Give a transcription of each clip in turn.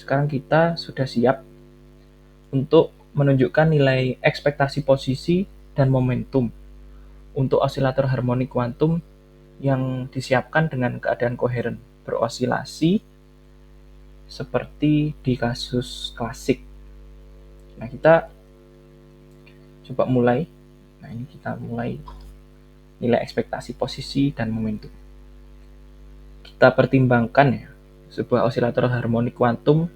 sekarang kita sudah siap untuk menunjukkan nilai ekspektasi posisi dan momentum untuk osilator harmonik kuantum yang disiapkan dengan keadaan koheren berosilasi seperti di kasus klasik. Nah, kita coba mulai. Nah, ini kita mulai nilai ekspektasi posisi dan momentum. Kita pertimbangkan ya, sebuah osilator harmonik kuantum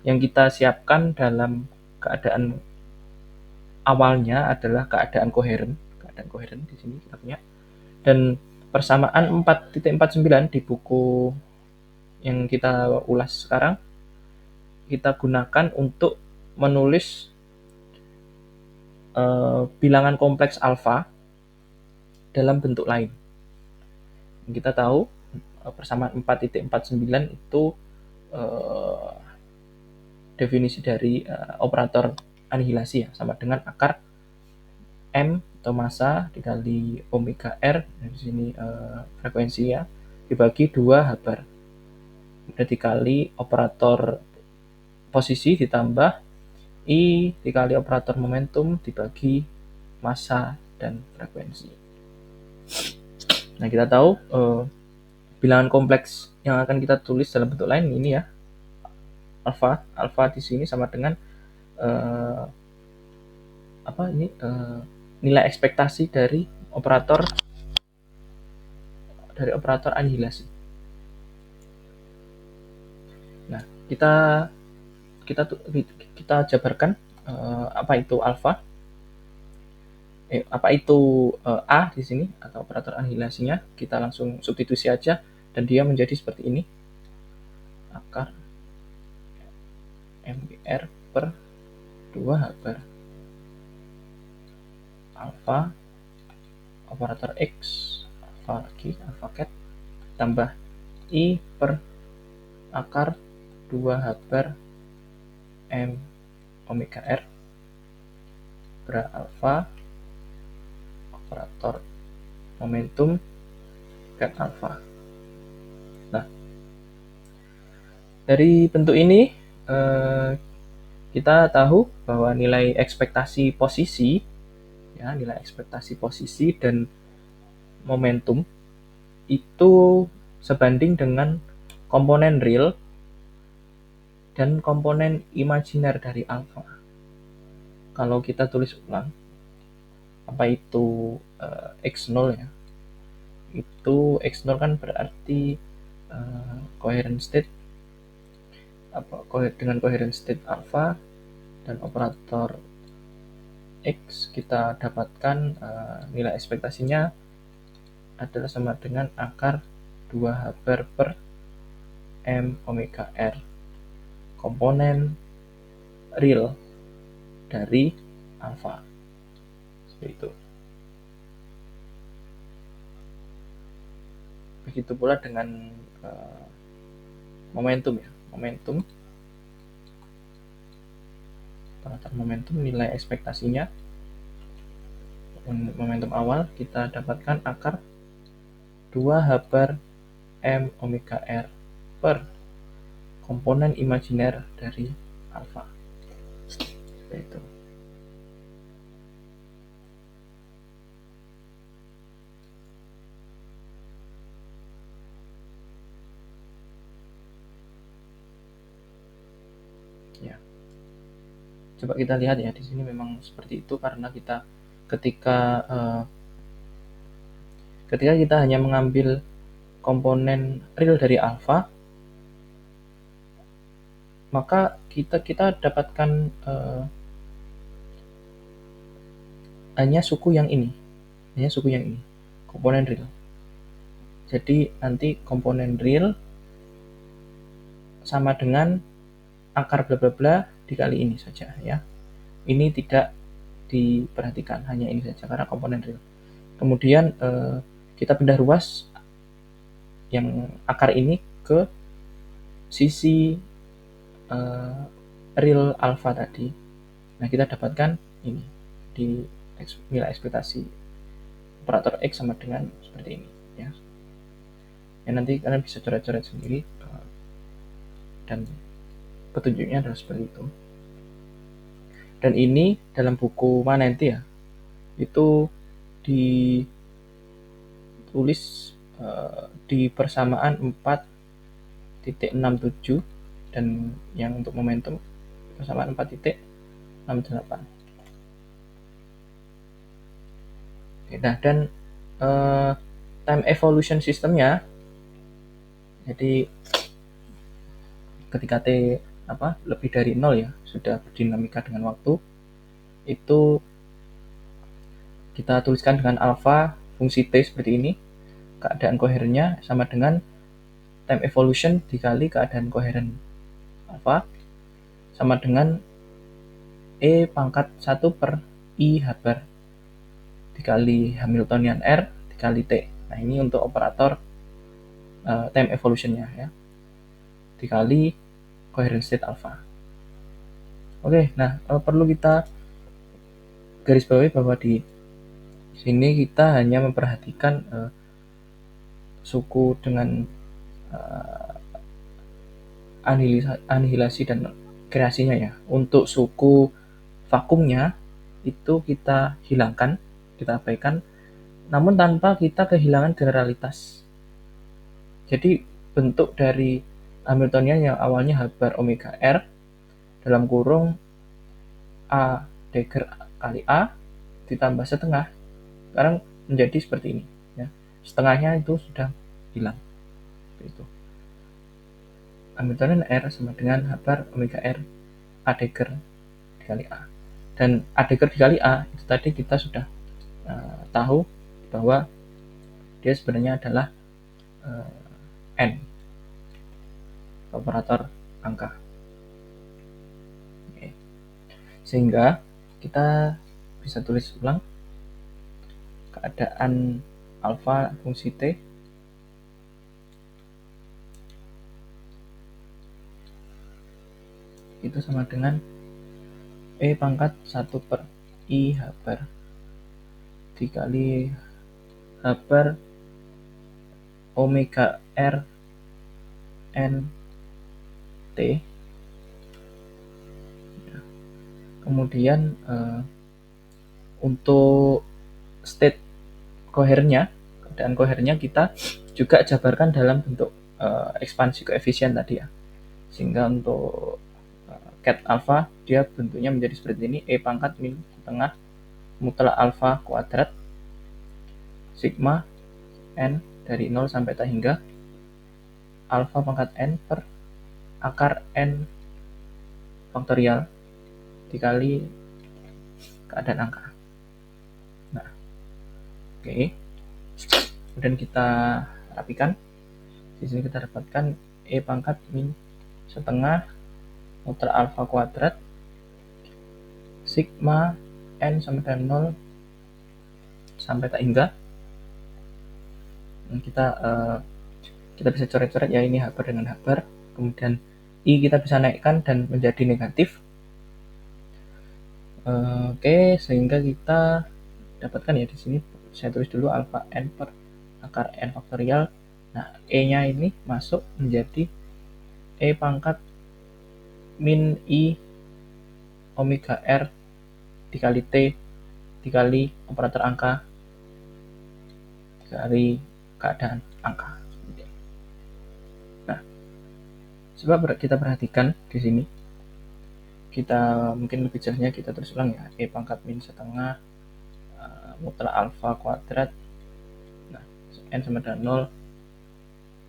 yang kita siapkan dalam keadaan awalnya adalah keadaan koheren di sini kita punya. Dan persamaan 4.49 di buku yang kita ulas sekarang kita gunakan untuk menulis bilangan kompleks alfa dalam bentuk lain. Kita tahu persamaan 4.49 itu definisi dari operator anihilasi ya, sama dengan akar M atau massa dikali omega R, di sini frekuensi ya, dibagi 2 Habar. Kemudian dikali operator posisi ditambah I dikali operator momentum dibagi massa dan frekuensi. Nah, kita tahu bilangan kompleks yang akan kita tulis dalam bentuk lain ini ya, alfa di sini sama dengan nilai ekspektasi dari operator anihilasi. Nah, kita jabarkan apa itu alfa, apa itu A di sini atau operator anihilasinya. Kita langsung substitusi aja dan dia menjadi seperti ini, akar MBR per 2 Habar alfa operator X alfa cat tambah I per akar 2 Habar M omega R per alfa operator momentum cat alfa. Nah, dari bentuk ini kita tahu bahwa nilai ekspektasi posisi dan momentum itu sebanding dengan komponen real dan komponen imajiner dari alfa. Kalau kita tulis ulang, apa itu X0 ya? Itu X0 kan berarti coherent state dengan coherent state alpha, dan operator X kita dapatkan nilai ekspektasinya adalah sama dengan akar 2 Habar per M omega R komponen real dari alfa. Seperti itu. Begitu pula dengan momentum ya. Operator momentum nilai ekspektasinya momentum awal kita dapatkan akar 2 Habar M omega R per komponen imajiner dari alfa. Seperti itu. Ya. Coba kita lihat ya, di sini memang seperti itu karena kita ketika kita hanya mengambil komponen real dari alfa, maka kita dapatkan hanya suku yang ini, komponen real. Jadi nanti komponen real sama dengan akar bla bla bla dikali ini saja ya. Ini tidak diperhatikan, hanya ini saja karena komponen real. Kemudian kita pindah ruas yang akar ini ke sisi real alfa tadi. Nah, kita dapatkan ini di nilai ekspektasi operator X sama dengan seperti ini ya. Ya, nanti kalian bisa coret-coret sendiri dan petunjuknya adalah seperti itu. Dan ini dalam buku mana nanti ya, itu ditulis di persamaan 4.67 dan yang untuk momentum persamaan 4.68. Nah, dan time evolution sistemnya, jadi ketika T lebih dari 0 ya, sudah berdinamika dengan waktu, itu kita tuliskan dengan alpha fungsi T seperti ini. Keadaan koherennya sama dengan time evolution dikali keadaan koheren alpha sama dengan E pangkat 1 per I H bar dikali Hamiltonian R dikali T. Nah, ini untuk operator time evolutionnya ya, dikali coherent state alpha. Oke, nah perlu kita garis bawahi bahwa di sini kita hanya memperhatikan suku dengan anihilasi dan kreasinya ya. Untuk suku vakumnya itu kita hilangkan, kita abaikan, namun tanpa kita kehilangan generalitas. Jadi bentuk dari Hamiltonian yang awalnya H bar omega R dalam kurung A dagger kali A ditambah setengah, sekarang menjadi seperti ini ya. Setengahnya itu sudah hilang. Itu Hamiltonian R sama dengan H bar omega R A dagger dikali A. Dan A dagger dikali A itu tadi kita sudah tahu bahwa dia sebenarnya adalah N, operator angka. Oke. Sehingga kita bisa tulis ulang keadaan alpha fungsi T itu sama dengan E pangkat 1 per I H bar dikali H bar omega R N T. Kemudian untuk state koherennya, keadaan koherennya kita juga jabarkan dalam bentuk ekspansi koefisien tadi ya. Sehingga untuk ket alpha dia bentuknya menjadi seperti ini, E pangkat min setengah mutlak alpha kuadrat sigma N dari 0 sampai tak hingga alpha pangkat N per akar N faktorial dikali keadaan angka. Nah, oke. Kemudian kita rapikan. Di sini kita dapatkan E pangkat min setengah mutlak alpha kuadrat sigma N sama dengan 0 sampai tak hingga. Kita bisa coret-coret ya, ini H bar dengan H bar. Kemudian I kita bisa naikkan dan menjadi negatif. Oke, sehingga kita dapatkan ya di sini saya tulis dulu alpha N per akar N faktorial. Nah, E-nya ini masuk menjadi E pangkat min I omega R dikali T dikali operator angka dikali keadaan angka. Nah, coba kita perhatikan di sini. Kita mungkin lebih jelasnya kita terus ulang ya, E pangkat min setengah mutlak alpha kuadrat, nah N sama dengan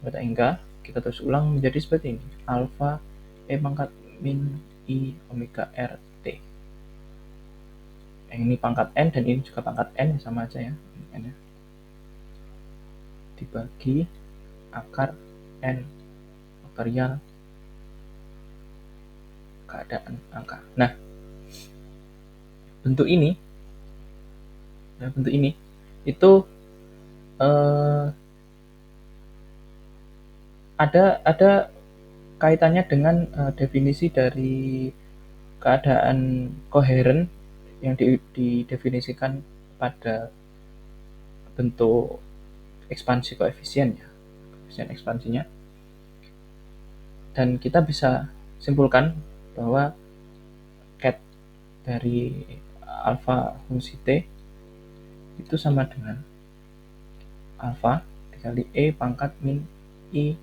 0 hingga kita terus ulang menjadi seperti ini, alpha E pangkat min I omega R T. Ini pangkat N dan ini juga pangkat N, sama aja ya, N ya, dibagi akar N faktorial keadaan angka. Nah, bentuk ini itu ada kaitannya dengan definisi dari keadaan koheren yang didefinisikan pada bentuk ekspansi koefisien ya, koefisien ekspansinya. Dan kita bisa simpulkan bahwa cat dari alfa fungsi T itu sama dengan alfa dikali E pangkat min I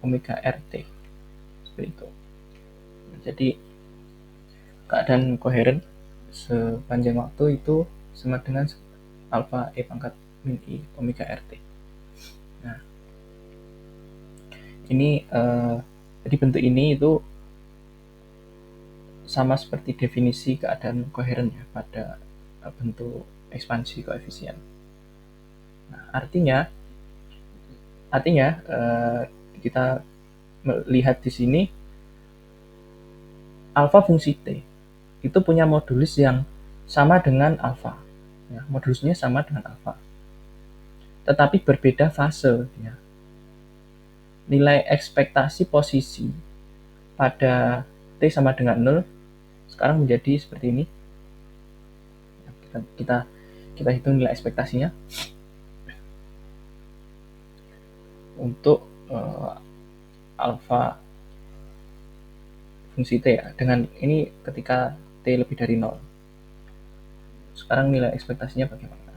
omega RT. Seperti itu. Jadi keadaan koheren sepanjang waktu itu sama dengan alfa E pangkat min I omega RT. Nah, ini jadi bentuk ini itu sama seperti definisi keadaan koheren ya pada bentuk ekspansi koefisien. Nah, artinya kita melihat di sini alfa fungsi T itu punya modulus yang sama dengan alfa. Ya, modulusnya sama dengan alfa. Tetapi berbeda fase. Ya. Nilai ekspektasi posisi pada T sama dengan 0 sekarang menjadi seperti ini. Kita hitung nilai ekspektasinya untuk alfa fungsi T ya. Dengan ini ketika T lebih dari 0. Sekarang nilai ekspektasinya bagaimana?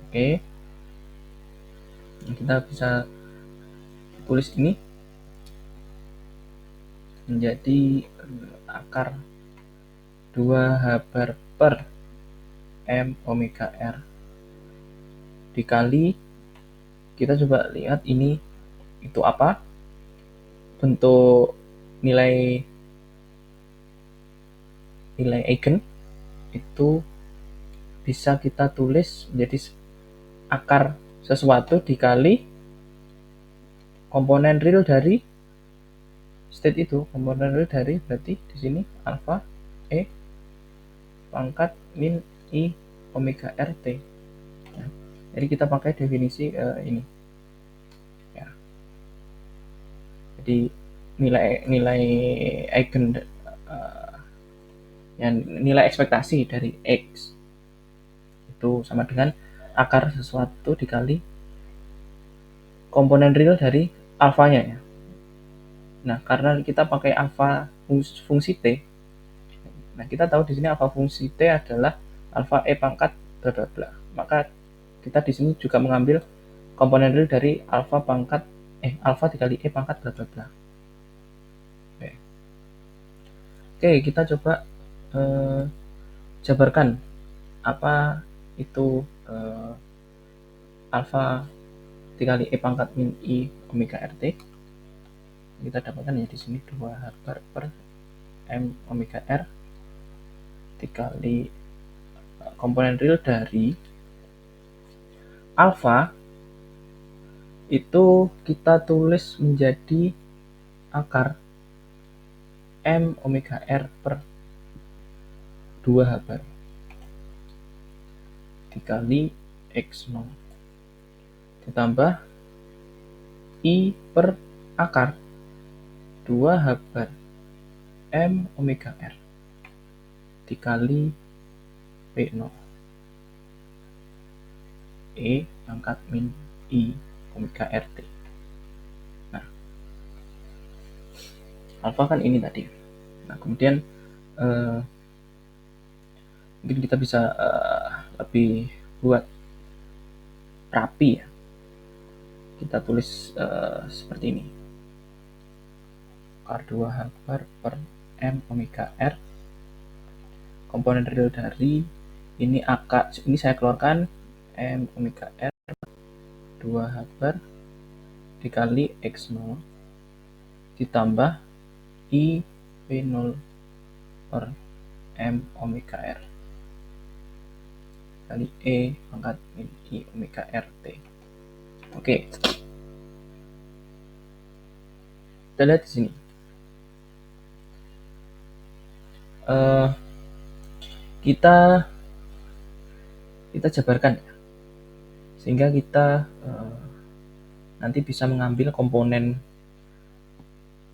Oke. Kita bisa tulis ini menjadi akar 2H bar per M omega R dikali, kita coba lihat ini itu apa, bentuk nilai eigen itu bisa kita tulis menjadi akar sesuatu dikali komponen real dari state itu. Komponen real dari berarti di sini alfa E pangkat min I omega RT. Ya. Jadi kita pakai definisi ini. Ya. Jadi nilai eigen nilai ekspektasi dari X itu sama dengan akar sesuatu dikali komponen real dari alfanya ya. Nah, karena kita pakai alfa fungsi T, nah kita tahu di sini alfa fungsi T adalah alfa E pangkat bla bla bla. Maka kita di sini juga mengambil komponen real dari alfa dikali E pangkat bla bla bla. Oke, kita coba jabarkan apa itu alfa dikali E pangkat min I omega RT. Kita dapatkan ya di sini 2H bar per M omega R dikali komponen real dari alfa itu kita tulis menjadi akar M omega R per 2H bar dikali X0 ditambah I per akar 2H bar M omega R dikali P0 E pangkat min I omega RT. Nah, alfa kan ini tadi. Nah, kemudian mungkin kita bisa lebih buat rapi ya. Kita tulis seperti ini. Akar 2H bar per M omega R komponen real dari ini saya keluarkan M omega R 2H bar dikali X0 ditambah I P0 per M omega R kali E pangkat min I omega RT. Oke. Kita lihat di sini. Kita jabarkan ya. Sehingga kita nanti bisa mengambil komponen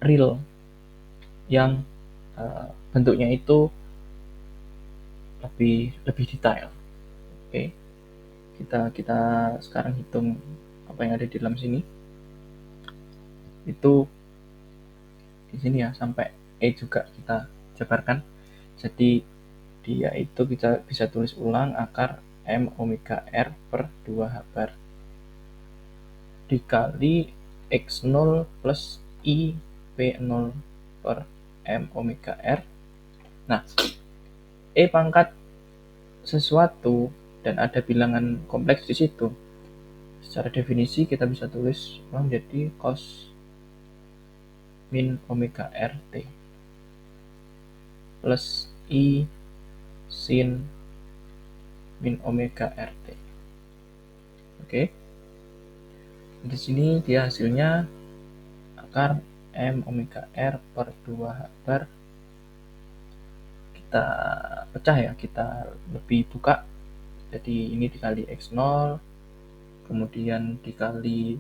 real yang bentuknya itu lebih detail. Oke. Kita sekarang hitung apa yang ada di dalam sini. itu di sini ya, sampai E juga kita jabarkan. Jadi dia itu kita bisa tulis ulang akar M omega R per 2H bar dikali X0 plus I P0 per M omega R. Nah, E pangkat sesuatu dan ada bilangan kompleks di situ. Secara definisi kita bisa tulis menjadi cos min omega RT plus I sin min omega RT. Oke. Di sini dia hasilnya akar M omega R per 2H bar. Kita pecah ya, kita lebih buka. Jadi ini dikali X0, kemudian dikali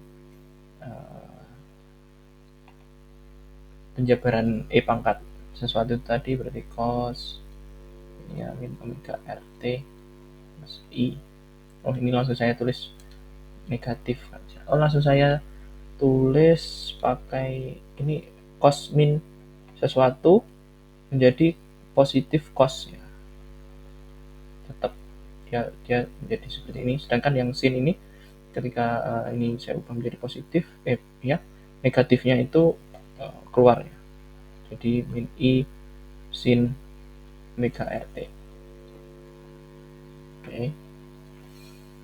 penjabaran E pangkat sesuatu tadi berarti cos ini ya min omega RT plus I. Oh, ini langsung saya tulis negatif aja. Oh, langsung saya tulis pakai ini cos min sesuatu menjadi positif cos ya. Tetap ya dia menjadi seperti ini. Sedangkan yang sin ini ketika ini saya ubah menjadi positif ya, negatifnya itu keluar ya. Jadi min I sin omega RT. Oke.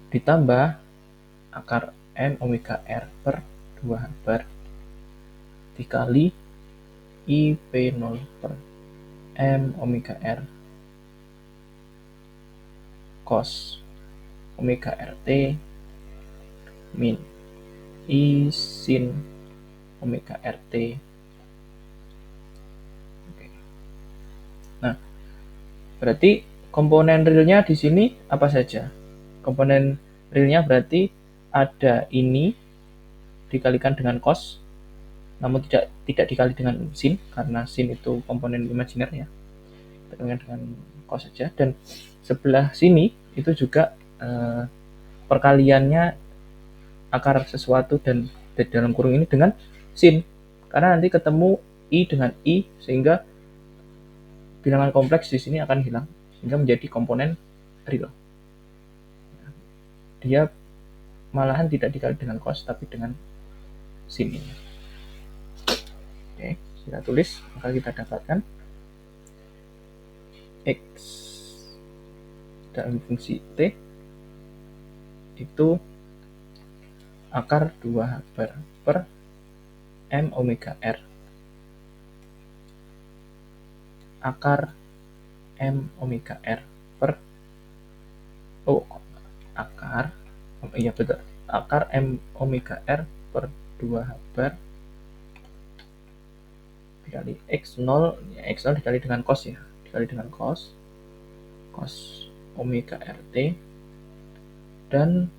Ditambah akar M omega R per 2H bar dikali I P0 per M omega R cos omega RT min I sin omega RT. Oke. Nah, berarti komponen realnya di sini apa saja? Komponen realnya berarti ada ini dikalikan dengan cos, namun tidak dikali dengan sin karena sin itu komponen imajiner ya. Kita kalikan dengan cos saja, dan sebelah sini itu juga perkaliannya akar sesuatu dan di dalam kurung ini dengan sin, karena nanti ketemu I dengan I sehingga bilangan kompleks di sini akan hilang sehingga menjadi komponen real. Dia malahan tidak dikali dengan cos tapi dengan sin ini. Oke, kita tulis, maka kita dapatkan X dalam fungsi T itu akar 2H bar per M omega R akar M omega R per akar iya betul, akar M omega R per 2H bar dikali X0, X0 dikali dengan cos ya, dikali dengan cos omega RT, dan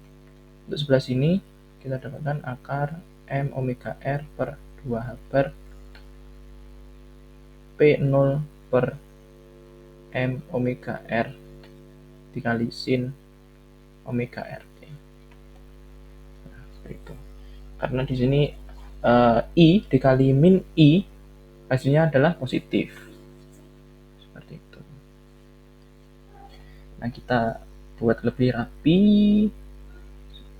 untuk sebelah sini kita dapatkan akar M omega R per 2H bar P0 per M omega R dikali sin omega RT. Nah, seperti itu. Karena di sini I dikali min I hasilnya adalah positif. Seperti itu. Nah, kita buat lebih rapi,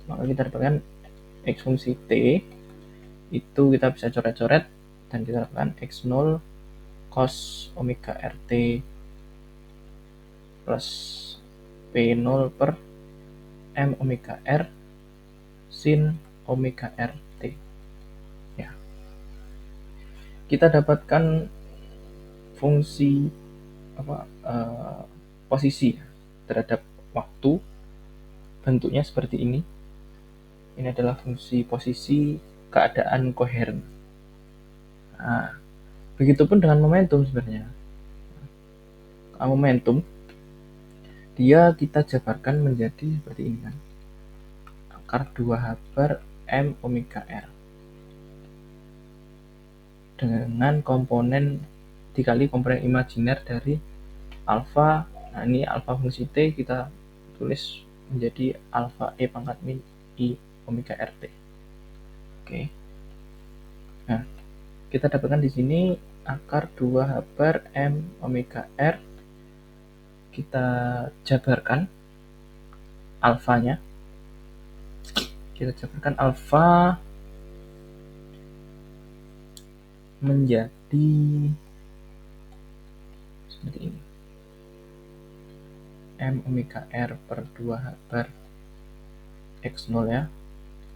maka kita dapatkan X fungsi T itu kita bisa coret-coret dan kita dapatkan X0 cos omega RT plus P0 per M omega R sin omega RT. Ya. Kita dapatkan fungsi posisi terhadap waktu, bentuknya seperti ini. Ini adalah fungsi posisi keadaan koheren. Nah, begitupun dengan momentum sebenarnya. Momentum dia kita jabarkan menjadi seperti ini kan. Akar 2H bar M omega R dengan komponen dikali komponen imajiner dari alfa. Nah, ini alfa fungsi T kita tulis menjadi alfa E pangkat min I omega RT. Oke. Nah, kita dapatkan di sini akar 2H per M omega R. Kita jabarkan alfanya. Kita jabarkan alfa menjadi seperti ini. M omega R per 2H per X0 ya,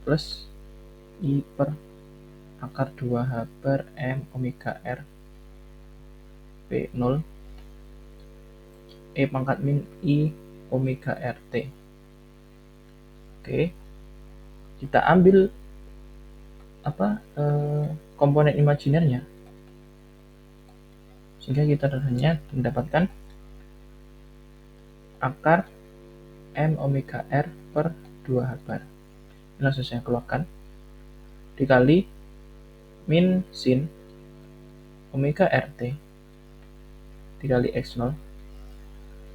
plus I per akar 2H per M omega R P0 E pangkat min I omega RT. Oke, kita ambil komponen imajinernya, sehingga kita hanya mendapatkan akar M omega R per 2H bar. Ini langsung saya keluarkan, dikali min sin omega RT dikali X0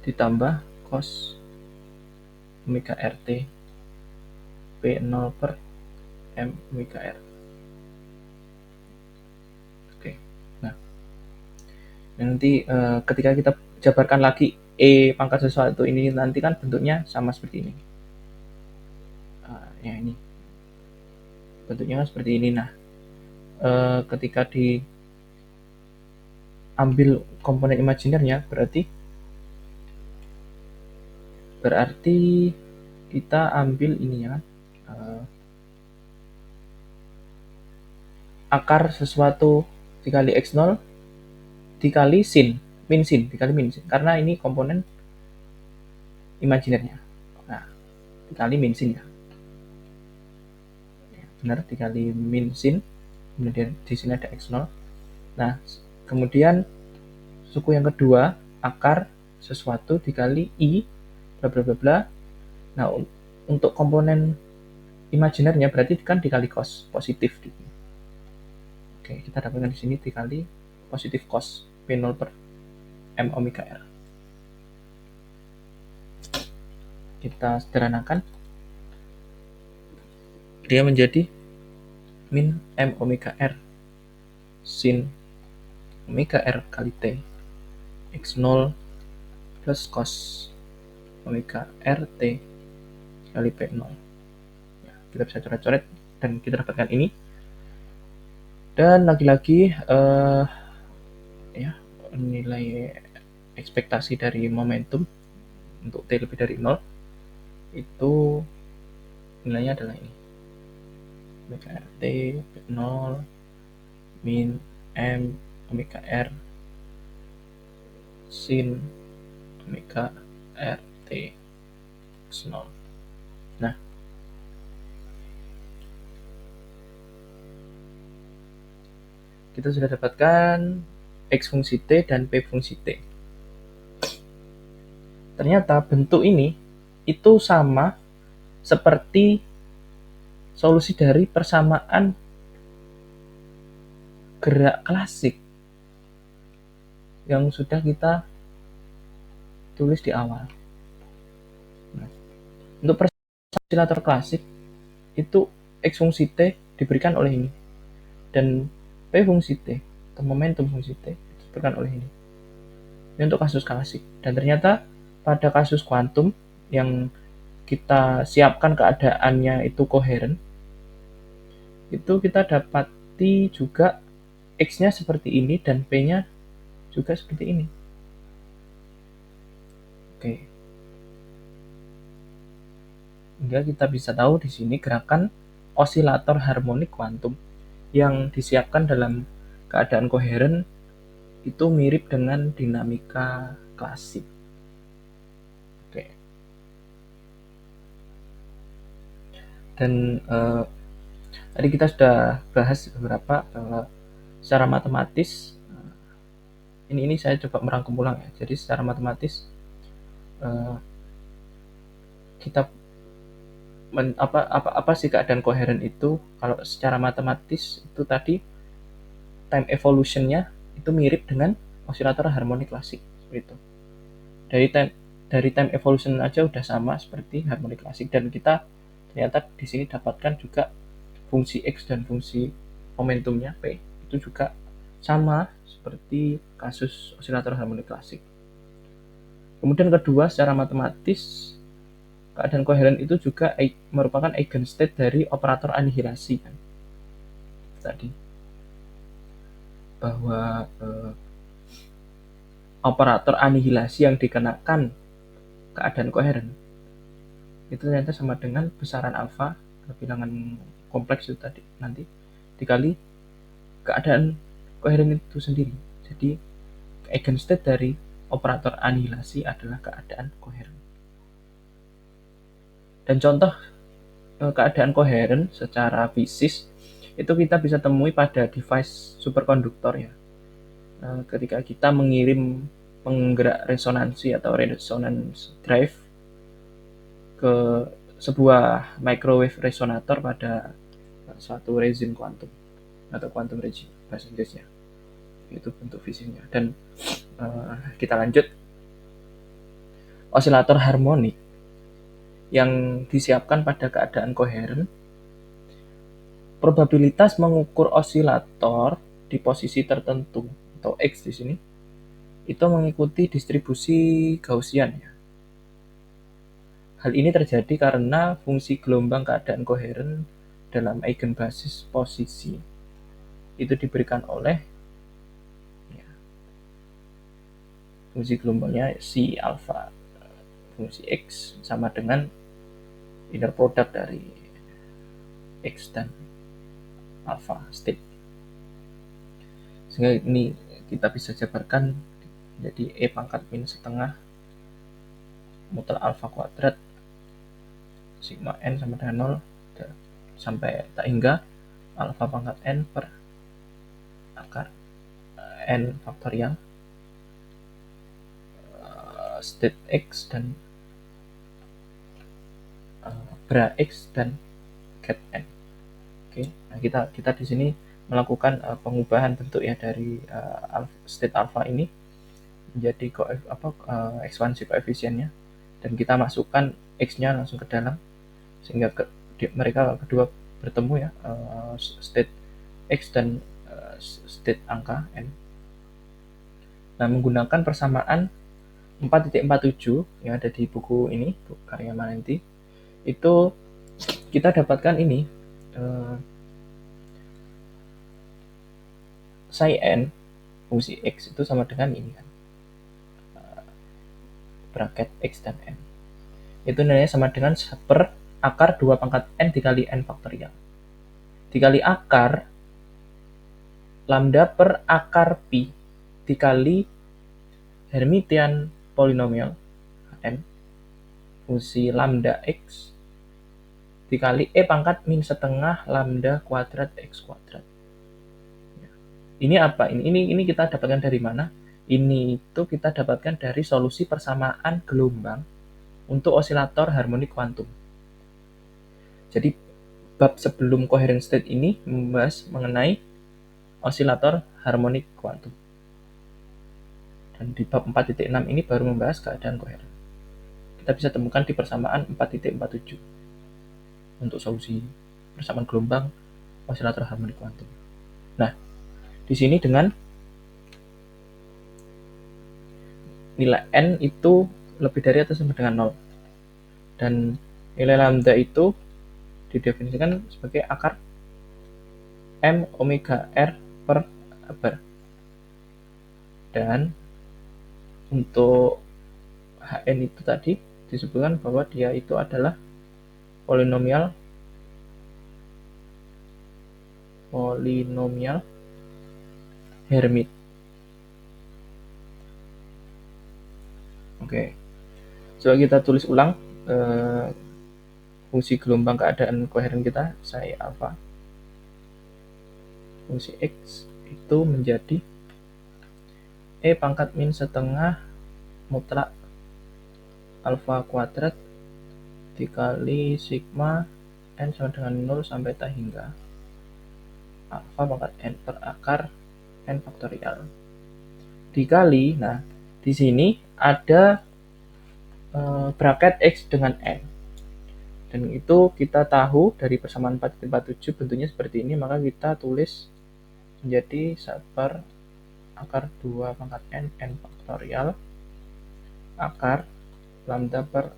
ditambah cos omega RT P0 per M omega R. Oke, nah nanti ketika kita jabarkan lagi E pangkat sesuatu ini, nanti kan bentuknya sama seperti ini. Ya ini bentuknya kan seperti ini. Nah, ketika diambil komponen imajinernya, berarti kita ambil ininya kan, akar sesuatu dikali X0 dikali sin, min sin, dikali min sin, karena ini komponen imajinernya. Nah, dikali min sin ya. Benar, dikali min sin, kemudian di sini ada X0. Nah, kemudian suku yang kedua, akar sesuatu dikali I bla bla bla bla. Nah, untuk komponen imajinernya berarti kan dikali cos, positif. Oke, kita dapatkan di sini dikali positif cos P0 per M omega R. Kita sederhanakan, dia menjadi min M omega R sin omega R kali T X0 plus cos omega RT kali P0. Ya, kita bisa coret-coret dan kita dapatkan ini. Dan lagi-lagi ya, nilai ekspektasi dari momentum untuk T lebih dari 0 itu nilainya adalah ini, omega RT P0 min M omega R sin omega RT X0. Nah, kita sudah dapatkan X fungsi T dan P fungsi T. Ternyata bentuk ini itu sama seperti solusi dari persamaan gerak klasik yang sudah kita tulis di awal. Nah, untuk persamaan osilator klasik itu X fungsi T diberikan oleh ini, dan P fungsi T atau momentum fungsi T diberikan oleh ini. Ini untuk kasus klasik. Dan ternyata pada kasus kuantum yang kita siapkan keadaannya itu koheren, itu kita dapati juga X-nya seperti ini dan P-nya juga seperti ini. Oke. Hingga kita bisa tahu di sini gerakan osilator harmonik kuantum yang disiapkan dalam keadaan koheren itu mirip dengan dinamika klasik. Oke. Dan tadi kita sudah bahas beberapa bahwa secara matematis, ini saya coba merangkum ulang ya. Jadi secara matematis kita apa sih keadaan koheren itu? Kalau secara matematis itu tadi time evolution-nya itu mirip dengan osilator harmonik klasik seperti itu. Dari time evolution aja udah sama seperti harmonik klasik, dan kita ternyata di sini dapatkan juga fungsi X dan fungsi momentumnya P Itu juga sama seperti kasus osilator harmonik klasik. Kemudian kedua, secara matematis keadaan koheren itu juga merupakan eigenstate dari operator anihilasi kan. Tadi bahwa operator anihilasi yang dikenakan keadaan koheren itu ternyata sama dengan besaran alfa, bilangan kompleks itu tadi nanti, dikali keadaan koheren itu sendiri. Jadi eigenstate dari operator anihilasi adalah keadaan koheren. Dan contoh keadaan koheren secara fisis itu kita bisa temui pada device superkonduktor ya. Ketika kita mengirim penggerak resonansi atau resonance drive ke sebuah microwave resonator pada suatu resin kuantum atau quantum regime bahasa Inggrisnya, itu bentuk fisiknya. Dan kita lanjut, osilator harmonik yang disiapkan pada keadaan koheren, probabilitas mengukur osilator di posisi tertentu atau X di sini itu mengikuti distribusi Gaussian ya. Hal ini terjadi karena fungsi gelombang keadaan koheren dalam eigenbasis posisi itu diberikan oleh ya, fungsi gelombangnya si alpha, fungsi X sama dengan inner product dari X dan alpha state. Sehingga ini kita bisa jabarkan jadi E pangkat min setengah mutlak alpha kuadrat sigma n sama dengan 0 sampai tak hingga alpha pangkat n per akar n faktorial state X dan bra X dan ket n. Oke, nah kita di sini melakukan pengubahan bentuk ya dari state alpha ini menjadi ekspansi koefisiennya, dan kita masukkan X-nya langsung ke dalam sehingga mereka kedua bertemu ya, state X dan state angka n. Nah, menggunakan persamaan 4.47 yang ada di buku ini, buku karya Manenti, itu kita dapatkan ini psi n fungsi X itu sama dengan ini kan, bracket X dan n itu nilainya sama dengan per akar 2 pangkat n dikali n faktorial dikali akar lambda per akar pi dikali Hermitian polinomial n fungsi lambda X dikali E pangkat min setengah lambda kuadrat X kuadrat. Ini apa? Ini kita dapatkan dari mana? Ini itu kita dapatkan dari solusi persamaan gelombang untuk osilator harmonik kuantum. Jadi bab sebelum coherent state ini membahas mengenai osilator harmonik kuantum. Dan di bab 4.6 ini baru membahas keadaan coherent. Kita bisa temukan di persamaan 4.47 untuk solusi persamaan gelombang osilator harmonik kuantum. Nah, di sini dengan nilai n itu lebih dari atau sama dengan 0. Dan nilai lambda itu didefinisikan sebagai akar m omega r per bar. Dan untuk Hn itu tadi disebutkan bahwa dia itu adalah polinomial Hermit. Oke, coba kita tulis ulang fungsi gelombang keadaan koheren kita, psi alpha fungsi X itu menjadi E pangkat min setengah mutlak alpha kuadrat dikali sigma n sama dengan 0 sampai tak hingga alpha pangkat n per akar n faktorial dikali, nah di sini ada bracket X dengan n, dan itu kita tahu dari persamaan 4.47 bentuknya seperti ini, maka kita tulis menjadi 1 per akar 2 pangkat n faktorial akar lambda per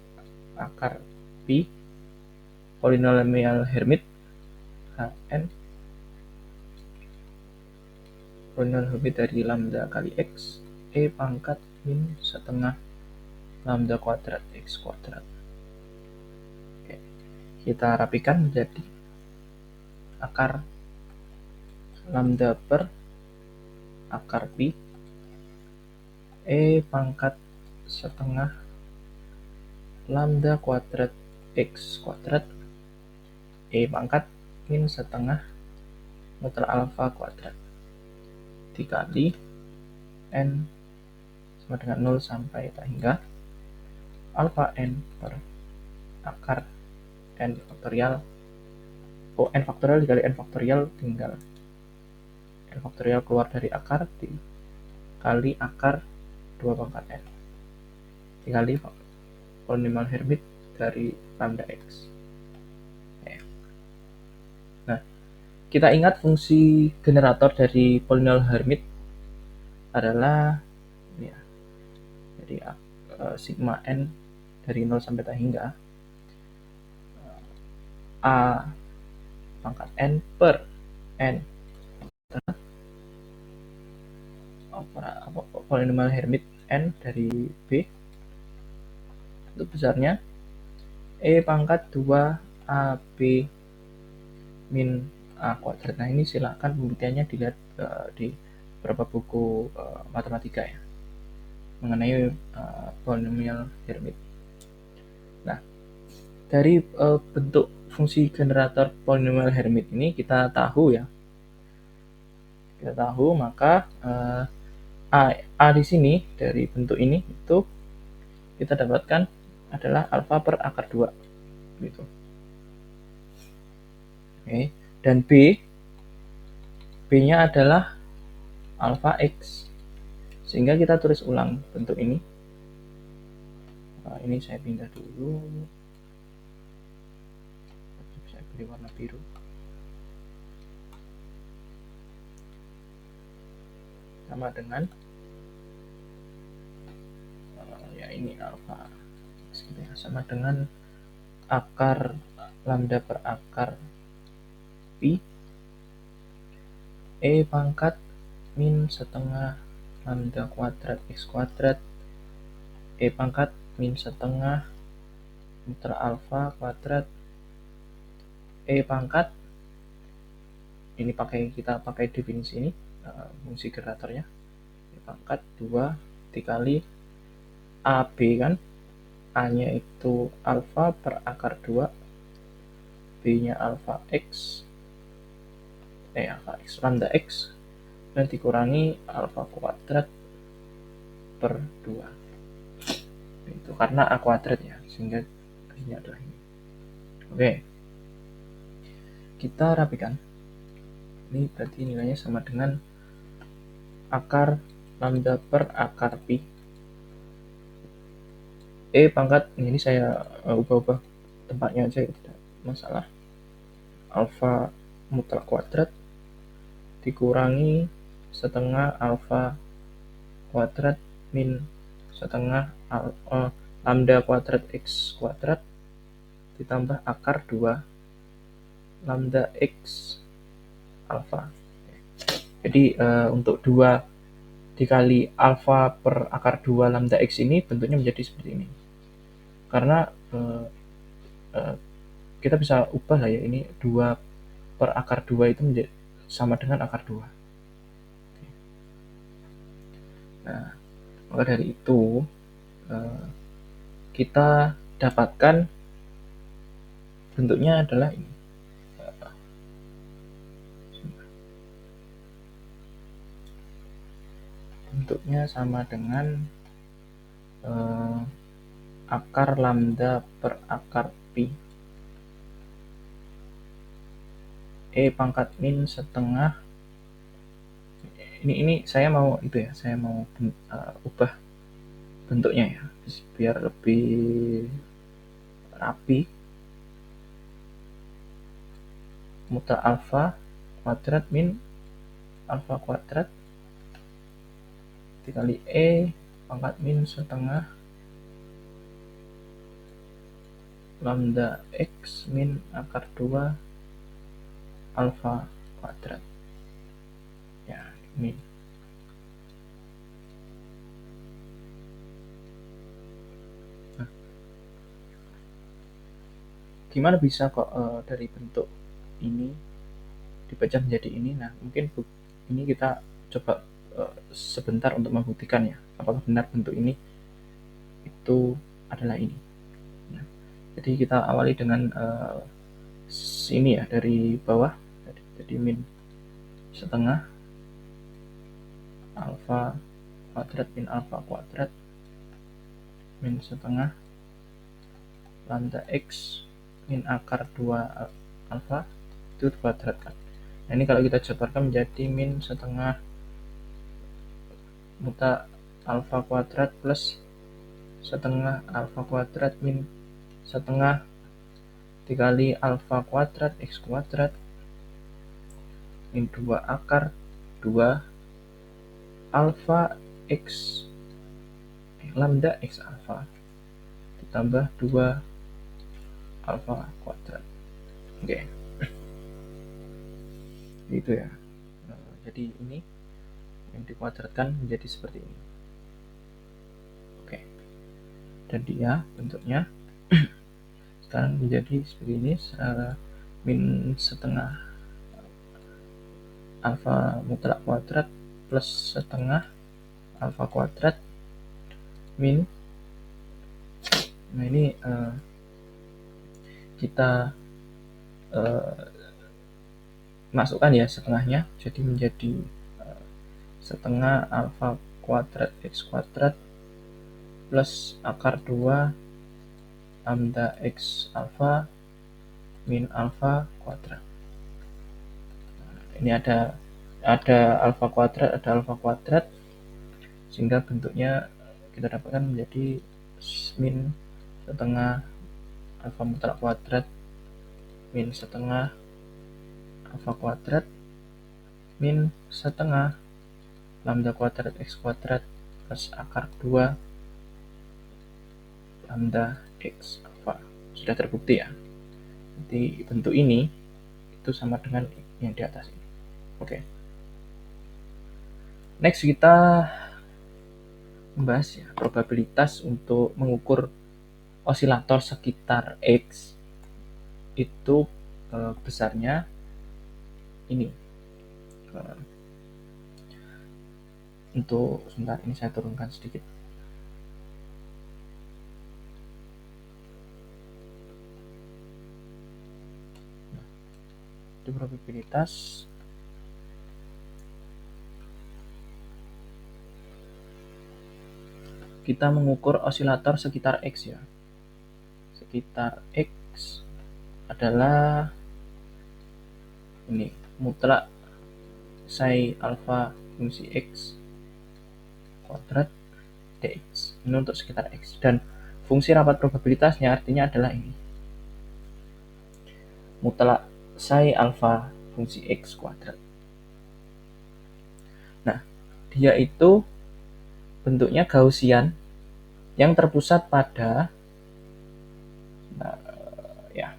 akar pi polinomial Hermit Hn polinomial Hermit dari lambda kali x pangkat min setengah lambda kuadrat x kuadrat. Oke, kita rapikan menjadi akar lambda per akar pi pangkat setengah lambda kuadrat x kuadrat pangkat min setengah mutlak alfa kuadrat dikali n sama dengan 0 sampai tak hingga alfa n per akar n faktorial n faktorial dikali n faktorial tinggal n faktorial keluar dari akar dikali akar 2 pangkat n dikali polinomial Hermit dari lambda x. Nah, kita ingat fungsi generator dari polinomial Hermit adalah ya, jadi sigma n dari 0 sampai tak hingga a pangkat n per n polinomial Hermit n dari b itu besarnya pangkat 2 ab min a kuadrat. Nah, ini silakan pembuktiannya dilihat di beberapa buku matematika ya mengenai polinomial Hermit. Nah, dari bentuk fungsi generator polinomial Hermit ini kita tahu maka a di sini dari bentuk ini itu kita dapatkan adalah alfa per akar 2 gitu. Oke, dan b-nya adalah alfa x, sehingga kita tulis ulang bentuk ini. Ini saya pindah dulu, saya pilih warna biru. Sama dengan ya ini alfa sama dengan akar lambda per akar pi pangkat min setengah lambda kuadrat x kuadrat pangkat min setengah mutlak alfa kuadrat pangkat ini kita pakai definisi ini fungsi generatornya pangkat 2 dikali AB kan, A nya itu alfa per akar 2 B nya alfa x lambda x dan dikurangi alfa kuadrat per 2 itu karena A kuadrat ya, sehingga ini adalah ini. Oke, kita rapikan. Ini berarti nilainya sama dengan akar lambda per akar pi pangkat ini saya ubah-ubah tempatnya aja, tidak masalah, alfa mutlak kuadrat dikurangi setengah alfa kuadrat min setengah lambda kuadrat x kuadrat ditambah akar 2 lambda x alfa. Jadi untuk 2 dikali alfa per akar 2 lambda x ini bentuknya menjadi seperti ini. Karena kita bisa ubah lah ya, ini 2 per akar 2 itu menjadi sama dengan akar 2. Nah, maka dari itu kita dapatkan bentuknya adalah ini. Bentuknya sama dengan akar lambda per akar pi pangkat min setengah ini saya mau itu ya, saya mau ubah bentuknya ya biar lebih rapi. Mutlak alfa kuadrat min alfa kuadrat dikali E pangkat min setengah lambda X min akar 2 alfa kuadrat. Ya, ini. Nah, gimana bisa kok dari bentuk ini dibaca menjadi ini? Nah, mungkin ini kita coba sebentar untuk membuktikan ya, apakah benar bentuk ini itu adalah ini. Nah, jadi kita awali dengan sini ya, dari bawah, jadi min setengah alfa kuadrat min alfa kuadrat min setengah lambda X min akar 2 alfa itu kuadrat kan. Nah, ini kalau kita jabarkan menjadi min setengah muta alfa kuadrat plus setengah alfa kuadrat min setengah dikali alfa kuadrat X kuadrat min 2 akar 2 alfa X lambda X alfa ditambah 2 alfa kuadrat. Oke. Itu ya. Jadi ini yang dikuadratkan menjadi seperti ini. Oke. Dan dia bentuknya sekarang menjadi seperti ini, min setengah alfa mutlak kuadrat plus setengah alfa kuadrat min. Nah, ini kita masukkan ya setengahnya, jadi menjadi setengah alfa kuadrat X kuadrat plus akar 2 lambda X alfa min alfa kuadrat. Ini ada alfa kuadrat, sehingga bentuknya kita dapatkan menjadi min setengah alfa mutlak kuadrat min setengah alfa kuadrat min setengah lambda kuadrat X kuadrat plus akar 2 lambda X alfa. Sudah terbukti ya. Jadi bentuk ini itu sama dengan yang di atas ini. Oke. Next kita membahas ya probabilitas untuk mengukur osilator sekitar X itu besarnya ini. Untuk sebentar ini saya turunkan sedikit. Itu probabilitas kita mengukur osilator sekitar X ya. Sekitar X adalah ini mutlak psi alfa fungsi X kuadrat dx. Ini untuk sekitar X, dan fungsi rapat probabilitasnya artinya adalah ini mutlak psi alfa fungsi X kuadrat. Nah, dia itu bentuknya Gaussian yang terpusat pada ya,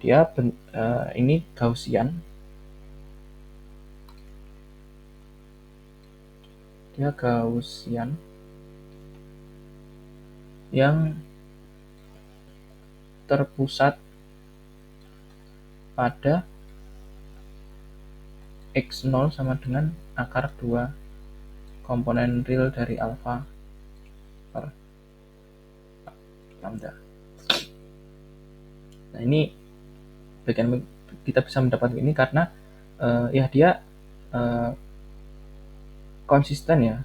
dia ini Gaussian, yang terpusat pada X0 sama dengan akar 2 komponen real dari alfa per lambda. Nah, ini bagian kita bisa mendapatkan ini karena ya dia konsisten ya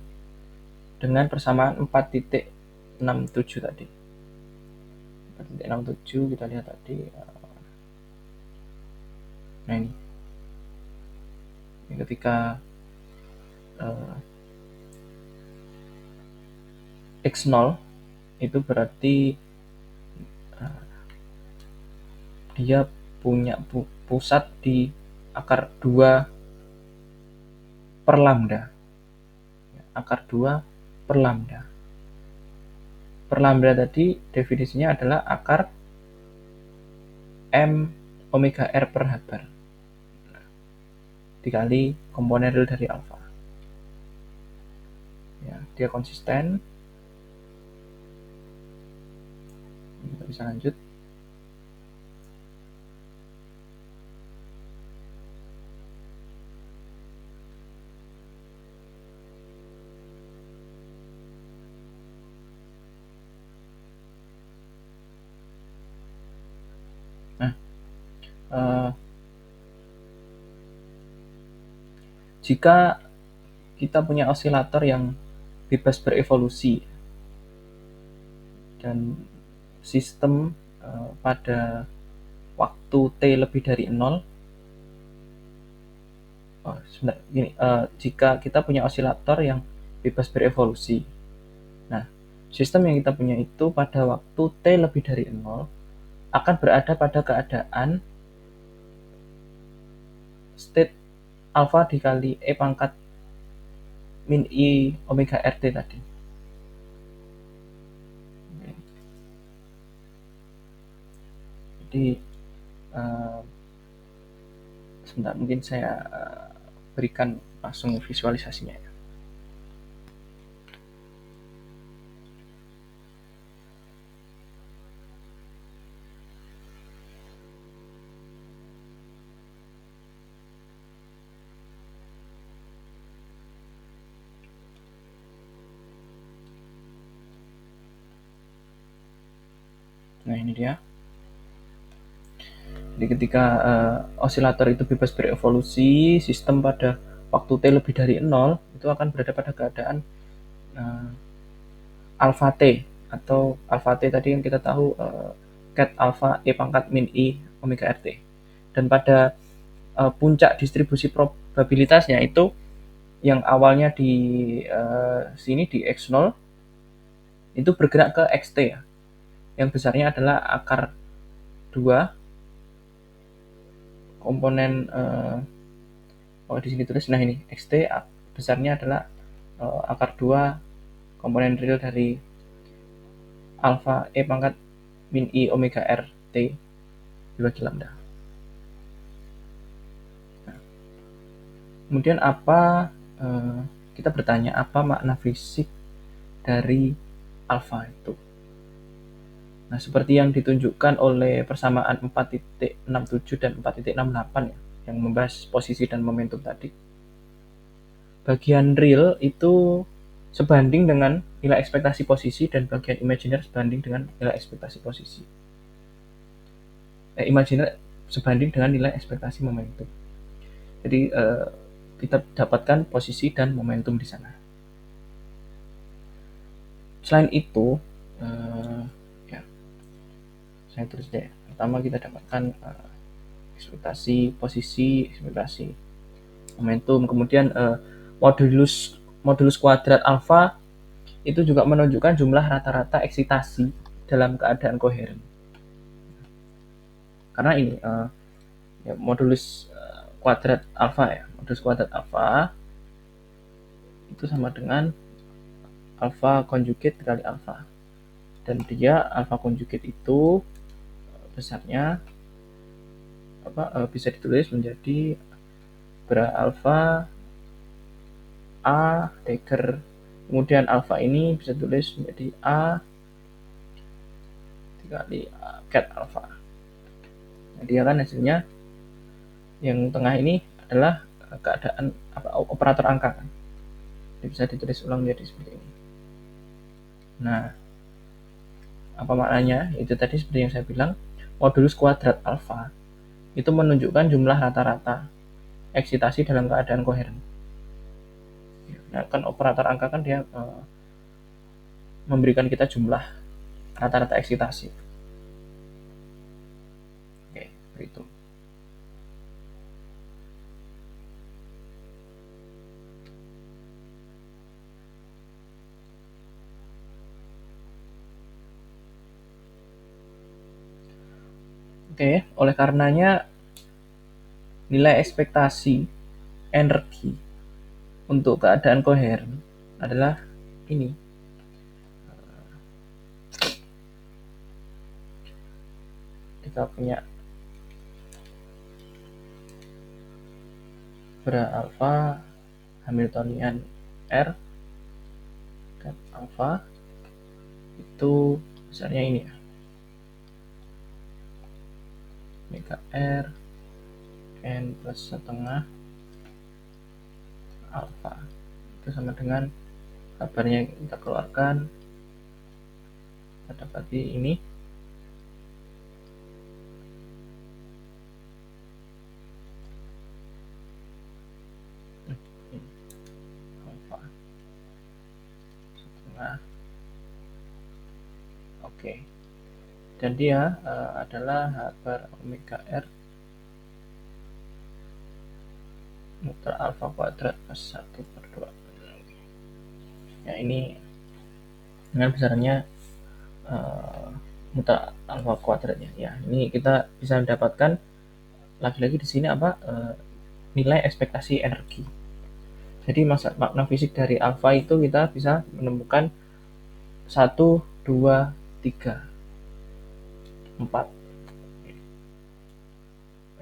dengan persamaan 4.67 tadi. 4.67 kita lihat tadi. Nah, ini ketika X0 itu berarti dia punya pusat di akar 2 per lambda. Akar 2 per lambda. Per lambda tadi definisinya adalah akar M omega R per H-bar dikali komponen real dari alfa. Ya, dia konsisten. Kita bisa lanjut. Nah, jika kita punya osilator yang bebas berevolusi dan sistem pada waktu T lebih dari 0, jika kita punya osilator yang bebas berevolusi, nah sistem yang kita punya itu pada waktu T lebih dari 0 akan berada pada keadaan state alpha dikali E pangkat min I omega RT tadi. Jadi sebentar, mungkin saya berikan langsung visualisasinya. Nah, ini dia. Jadi ketika osilator itu bebas berevolusi, sistem pada waktu T lebih dari 0 itu akan berada pada keadaan alpha T, atau alpha T tadi yang kita tahu ket alpha E pangkat min I omega RT. Dan pada puncak distribusi probabilitasnya itu yang awalnya di sini di X0 itu bergerak ke XT ya. Yang besarnya adalah akar 2 komponen di sini tulis, nah ini XT besarnya adalah akar 2 komponen real dari alpha E pangkat min I omega R T dibagi lambda. Nah, kemudian apa, kita bertanya apa makna fisik dari alpha itu. Nah, seperti yang ditunjukkan oleh persamaan 4.67 dan 4.68 ya, yang membahas posisi dan momentum tadi. Bagian real itu sebanding dengan nilai ekspektasi posisi dan bagian imajiner sebanding dengan nilai ekspektasi posisi. Imajiner sebanding dengan nilai ekspektasi momentum. Jadi kita dapatkan posisi dan momentum di sana. Selain itu, saya tulis deh. Pertama kita dapatkan ekspektasi posisi, ekspektasi momentum. Kemudian modulus kuadrat alfa itu juga menunjukkan jumlah rata-rata eksitasi dalam keadaan koheren. Karena ini modulus kuadrat alfa ya, modulus kuadrat alfa itu sama dengan alfa konjugate kali alfa. Dan dia alfa konjugate itu besarnya bisa ditulis menjadi beralfa A dagger, kemudian alfa ini bisa ditulis menjadi A dikali ket alfa. Nah, dia kan hasilnya yang tengah ini adalah keadaan operator angka kan. Jadi bisa ditulis ulang menjadi seperti ini. Nah, apa maknanya? Itu tadi seperti yang saya bilang, modulus kuadrat alfa itu menunjukkan jumlah rata-rata eksitasi dalam keadaan koheren. Nah, kan operator angka kan dia memberikan kita jumlah rata-rata eksitasi. Oke, begitu. Oke, oleh karenanya nilai ekspektasi energi untuk keadaan koheren adalah ini. Kita punya beralfa Hamiltonian R dan alfa itu besarnya ini ya, omega R n plus setengah alfa, itu sama dengan kabarnya yang kita keluarkan. Kita dapati ini alfa setengah. Oke, dan dia adalah H bar omega R muter alfa kuadrat plus 1/2. Ya, ini dengan besarnya muter alfa kuadratnya. Ya, ini kita bisa mendapatkan lagi-lagi di sini apa, nilai ekspektasi energi. Jadi makna fisik dari alfa itu kita bisa menemukan 1, 2, 3, 4.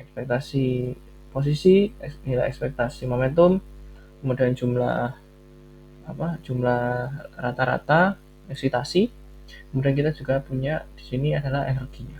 Ekspektasi posisi, nilai ekspektasi momentum, kemudian jumlah rata-rata eksitasi. Kemudian kita juga punya di sini adalah energinya.